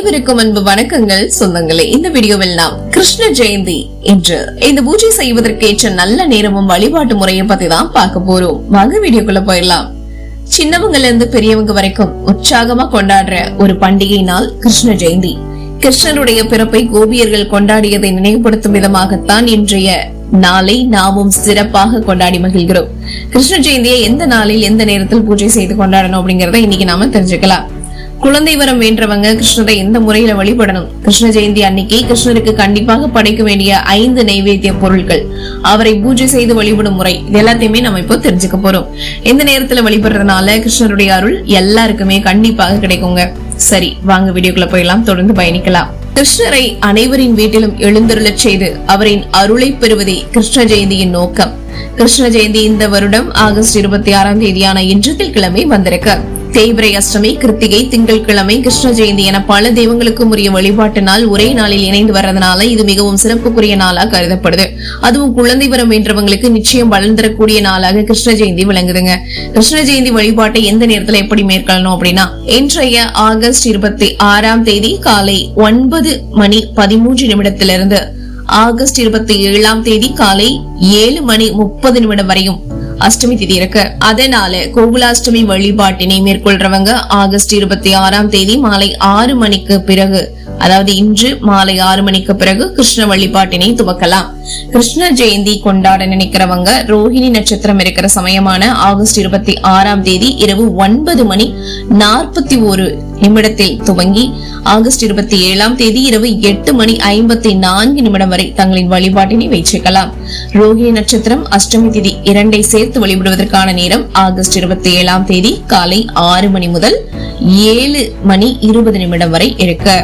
அனைவருக்கும் அன்பு வணக்கங்கள் சொந்தங்களே. இந்த வீடியோவில் நாம் கிருஷ்ண ஜெயந்தி என்று இந்த பூஜை செய்வதற்கேற்ற நல்ல நேரமும் வழிபாட்டு முறையை பத்தி தான் பார்க்க போறோம். வாங்க வீடியோக்குள்ள போயிடலாம். சின்னவங்கல இருந்து பெரியவங்க வரைக்கும் உற்சாகமா கொண்டாடுற ஒரு பண்டிகை நாள் கிருஷ்ண ஜெயந்தி. கிருஷ்ணனுடைய பிறப்பை கோபியர்கள் கொண்டாடியதை நினைவுபடுத்தும் விதமாகத்தான் இன்றைய நாளை நாமும் சிறப்பாக கொண்டாடி மகிழ்கிறோம். கிருஷ்ண ஜெயந்தியை எந்த நாளில் எந்த நேரத்தில் பூஜை செய்து கொண்டாடணும் அப்படிங்கறத இன்னைக்கு நாம தெரிஞ்சுக்கலாம். குழந்தை வரம் வேண்டவங்க கிருஷ்ணரை எந்த முறையில வழிபடணும், கிருஷ்ண ஜெயந்தி அன்னைக்கு கிருஷ்ணருக்கு கண்டிப்பாக படைக்க வேண்டிய 5 நைவேத்திய பொருட்கள், அவரை பூஜை செய்து வழிபடும் முறை, இது எல்லாத்தையுமே நம்ம இப்போ தெரிஞ்சுக்க போறோம். எந்த நேரத்துல வழிபடுறதுனால கிருஷ்ணருடைய அருள் எல்லாருக்குமே கண்டிப்பாக கிடைக்குங்க. சரி, வாங்க வீடியோக்குள்ள போயெல்லாம் தொடர்ந்து பயணிக்கலாம். கிருஷ்ணரை அனைவரின் வீட்டிலும் எழுந்தருளச் செய்து அவரின் அருளை பெறுவதே கிருஷ்ண ஜெயந்தியின் நோக்கம். கிருஷ்ண ஜெயந்தி இந்த வருடம் ஆகஸ்ட் 26ஆம் தேதியான இன்று திங்கட்கிழமை வந்திருக்கு. தேய்பிரை அஷ்டமி, கிருத்திகை, திங்கட்கிழமை, கிருஷ்ண ஜெயந்தி என பல தெய்வங்களுக்கும் உரிய வழிபாட்டு நாள் ஒரே நாளில் இணைந்து வர்றதுனால இது மிகவும் சிறப்புக்குரிய நாளாக கருதப்படுது. அதுவும் குழந்தை வரம் வேண்டவங்களுக்கு நிச்சயம் பலன் தரக்கூடிய நாளாக கிருஷ்ண ஜெயந்தி விளங்குதுங்க. கிருஷ்ண ஜெயந்தி வழிபாட்டை எந்த நேரத்துல எப்படி மேற்கொள்ளணும் அப்படின்னா, இன்றைய ஆகஸ்ட் 26ஆம் தேதி காலை 9:13 ஆகஸ்ட் 27ஆம் தேதி காலை 7:30 வரையும் அஷ்டமி திதி இருக்கு. அதனால கோகுலாஷ்டமி வழிபாட்டினை மேற்கொள்றவங்க ஆகஸ்ட் 26ஆம் தேதி மாலை 6 மணிக்கு பிறகு, அதாவது இன்று மாலை 6 மணிக்கு பிறகு கிருஷ்ண வழிபாட்டினை துவக்கலாம். கிருஷ்ண ஜெயந்தி கொண்டாட நினைக்கிறவங்க ரோஹிணி நட்சத்திரம் இருக்கிற சமயமான ஆகஸ்ட் 26ஆம் தேதி இரவு 9:41 துவங்கி ஆகஸ்ட் 27ஆம் தேதி இரவு 8:54 வரை தங்களின் வழிபாட்டினை வைச்சிக்கலாம். ரோஹிணி நட்சத்திரம் அஷ்டமி திதி இரண்டை சேர்த்து வழிபடுவதற்கான நேரம் ஆகஸ்ட் 27ஆம் தேதி காலை 6 மணி முதல் 7:20 வரை இருக்கு.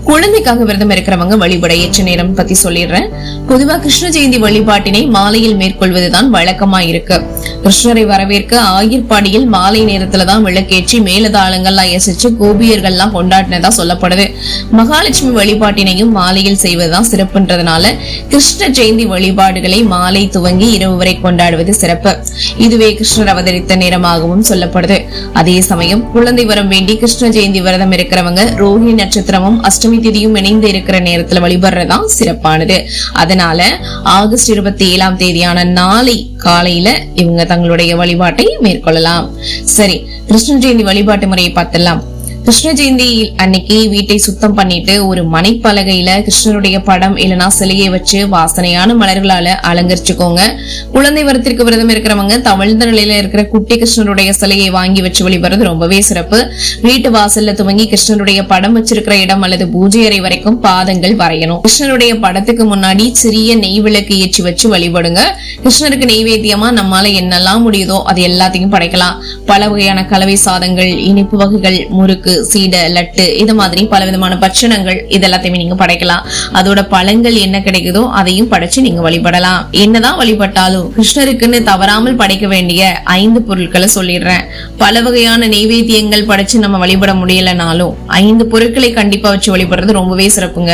குழந்தைக்காக விரதம் இருக்கிறவங்க வழிபட ஏற்ற நேரம் பத்தி சொல்லிடுறேன். பொதுவா கிருஷ்ண ஜெயந்தி வழிபாட்டினை மாலையில் மேற்கொள்வதுதான் வழக்கமா இருக்கு. கிருஷ்ணரை வரவேற்க ஆயிர்பாடியில் மாலை நேரத்துலதான் விளக்கேற்றி மேலதாளங்கள்லாம் இசைச்சு கோபியர்கள்லாம் கொண்டாடினதா சொல்லப்படுது. மகாலட்சுமி வழிபாட்டினையும் மாலையில் செய்வதுதான் சிறப்புன்றதுனால கிருஷ்ண ஜெயந்தி வழிபாடுகளை மாலை துவங்கி இரவு வரை கொண்டாடுவது சிறப்பு. இதுவே கிருஷ்ணர் அவதரித்த நேரமாகவும் சொல்லப்படுது. அதே சமயம் குழந்தை வரம் வேண்டி கிருஷ்ண ஜெயந்தி விரதம் இருக்கிறவங்க ரோஹிணி நட்சத்திரமும் அஷ்டமி திதியும் இணைந்து இருக்கிற நேரத்துல வழிபடுறதுதான் சிறப்பானது. அதனால ஆகஸ்ட் 27ஆம் தேதியான நாளை காலையில இவங்க தங்களுடைய வழிபாட்டை மேற்கொள்ளலாம். சரி, கிருஷ்ண ஜெயந்தி வழிபாட்டு முறையை பார்த்துடலாம். கிருஷ்ண ஜெயந்தி அன்னைக்கு வீட்டை சுத்தம் பண்ணிட்டு ஒரு மனைப்பலகையில கிருஷ்ணருடைய படம் இல்லனா சிலையை வச்சு வாசனையான மலர்களால அலங்கரிச்சுக்கோங்க. குழந்தை வரத்திற்கு விரதம் இருக்கிறவங்க தவழ்ந்த நிலையில இருக்கிற குட்டி கிருஷ்ணருடைய சிலையை வாங்கி வச்சு வழிபடுறது ரொம்பவே சிறப்பு. வீட்டு வாசல்ல துவங்கி கிருஷ்ணருடைய படம் வச்சிருக்கிற இடம் அல்லது பூஜை அறை வரைக்கும் பாதங்கள் வரையணும். கிருஷ்ணருடைய படத்துக்கு முன்னாடி சிறிய நெய் விளக்கு ஏற்றி வச்சு வழிபடுங்க. கிருஷ்ணருக்கு நெய்வேத்தியமா நம்மால என்னெல்லாம் முடியுதோ அது எல்லாத்தையும் படைக்கலாம். பல வகையான கலவை சாதங்கள், இனிப்பு வகைகள், முறுக்கு, சீடை, லட்டு, இது மாதிரி பல விதமான பட்சணங்கள் இதெல்லாத்தையுமே நீங்க படைக்கலாம். அதோட பழங்கள் என்ன கிடைக்குதோ அதையும் படைச்சு நீங்க வழிபடலாம். என்னதான் வழிபட்டாலும் கிருஷ்ணருக்குன்னு தவறாமல் படைக்க வேண்டிய 5 பொருட்களை சொல்லிடுறேன். பல வகையான நெய்வேத்தியங்கள் படைச்சு நம்ம வழிபட முடியலனாலும் 5 பொருட்களை கண்டிப்பா வச்சு வழிபடுறது ரொம்பவே சிறப்புங்க.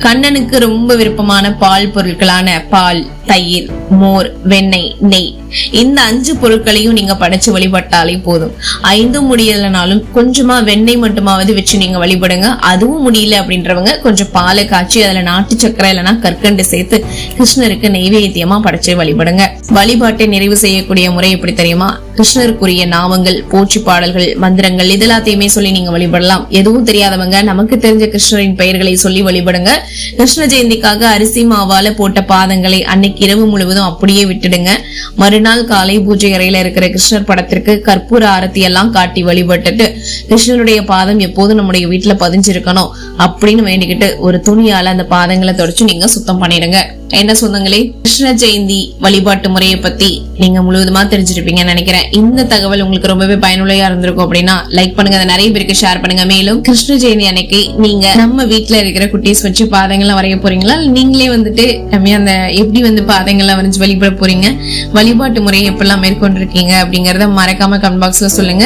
கண்ணனுக்கு ரொம்ப விருப்பமான பால் பொருட்களான பால், தயிர், மோர், வெண்ணெய், நெய், இந்த 5 பொருட்களையும் நீங்க படைச்சு வழிபட்டாலே போதும். 5 முடியலனாலும் கொஞ்சமா வெண்ணெய் மட்டுமாவது வச்சு நீங்க வழிபடுங்க. அதுவும் முடியல அப்படின்றவங்க கொஞ்சம் பாலை காய்ச்சி அதுல நாட்டு சக்கரை இல்லைன்னா கற்கண்டு சேர்த்து கிருஷ்ணருக்கு நெய்வேத்தியமா படைச்சு வழிபடுங்க. வழிபாட்டை நிறைவு செய்யக்கூடிய முறை எப்படி தெரியுமா? கிருஷ்ணருக்குரிய நாமங்கள், போற்றி பாடல்கள், மந்திரங்கள் இதெல்லாத்தையுமே சொல்லி நீங்க வழிபடலாம். எதுவும் தெரியாதவங்க நமக்கு தெரிஞ்ச கிருஷ்ணரின் பெயர்களை சொல்லி வழிபடுங்க. கிருஷ்ண ஜெயந்திக்காக அரிசி மாவால போட்ட பாதங்களை அன்னைக்கு இரவு முழுவதும் அப்படியே விட்டுடுங்க. மறுநாள் காலை பூஜை அறையில இருக்கிற கிருஷ்ணர் படத்திற்கு கற்பூர ஆரத்தி எல்லாம் காட்டி வழிபட்டுட்டு கிருஷ்ணருடைய பாதம் எப்போதும் நம்முடைய வீட்டுல பதிஞ்சிருக்கணும் அப்படின்னு வேண்டிக்கிட்டு ஒரு துணியால அந்த பாதங்களை தொடச்சு நீங்க சுத்தம் பண்ணிடுங்க. என்ன சொந்தங்களே, கிருஷ்ண ஜெயந்தி வழிபாட்டு முறையை பத்தி நீங்க முழுவதுமா தெரிஞ்சிருப்பீங்கன்னு நினைக்கிறேன். இந்த தகவல் உங்களுக்கு ரொம்பவே பயனுள்ளதா இருந்திருக்கும் அப்படின்னா லைக் பண்ணுங்க, அதை நிறைய பேருக்கு ஷேர் பண்ணுங்க. மேலும் கிருஷ்ண ஜெயந்தி அன்னைக்கு நீங்க நம்ம வீட்டுல இருக்கிற குட்டீஸ் வச்சு பாதங்கள்லாம் வரைய போறீங்களா, நீங்களே வந்துட்டு அந்த எப்படி பாதங்கள்லாம் வரைஞ்சு வழிபட போறீங்க, வழிபாட்டு முறையை எப்பெல்லாம் மேற்கொண்டிருக்கீங்க அப்படிங்கறத மறக்காம கமெண்ட் பாக்ஸ்ல சொல்லுங்க.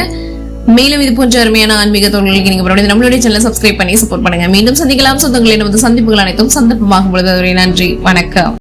மேலும் இது போன்ற அருமையான ஆன்மீக தோழர்களுக்கு நீங்க நம்மளுடைய சேனலை சப்ஸ்கிரைப் பண்ணி சப்போர்ட் பண்ணுங்க. மீண்டும் சந்திக்கலாம் சொந்தங்களே. நமது சந்திப்புகள் அனைத்தும் சந்தர்ப்பமாகும் பொழுது நன்றி, வணக்கம்.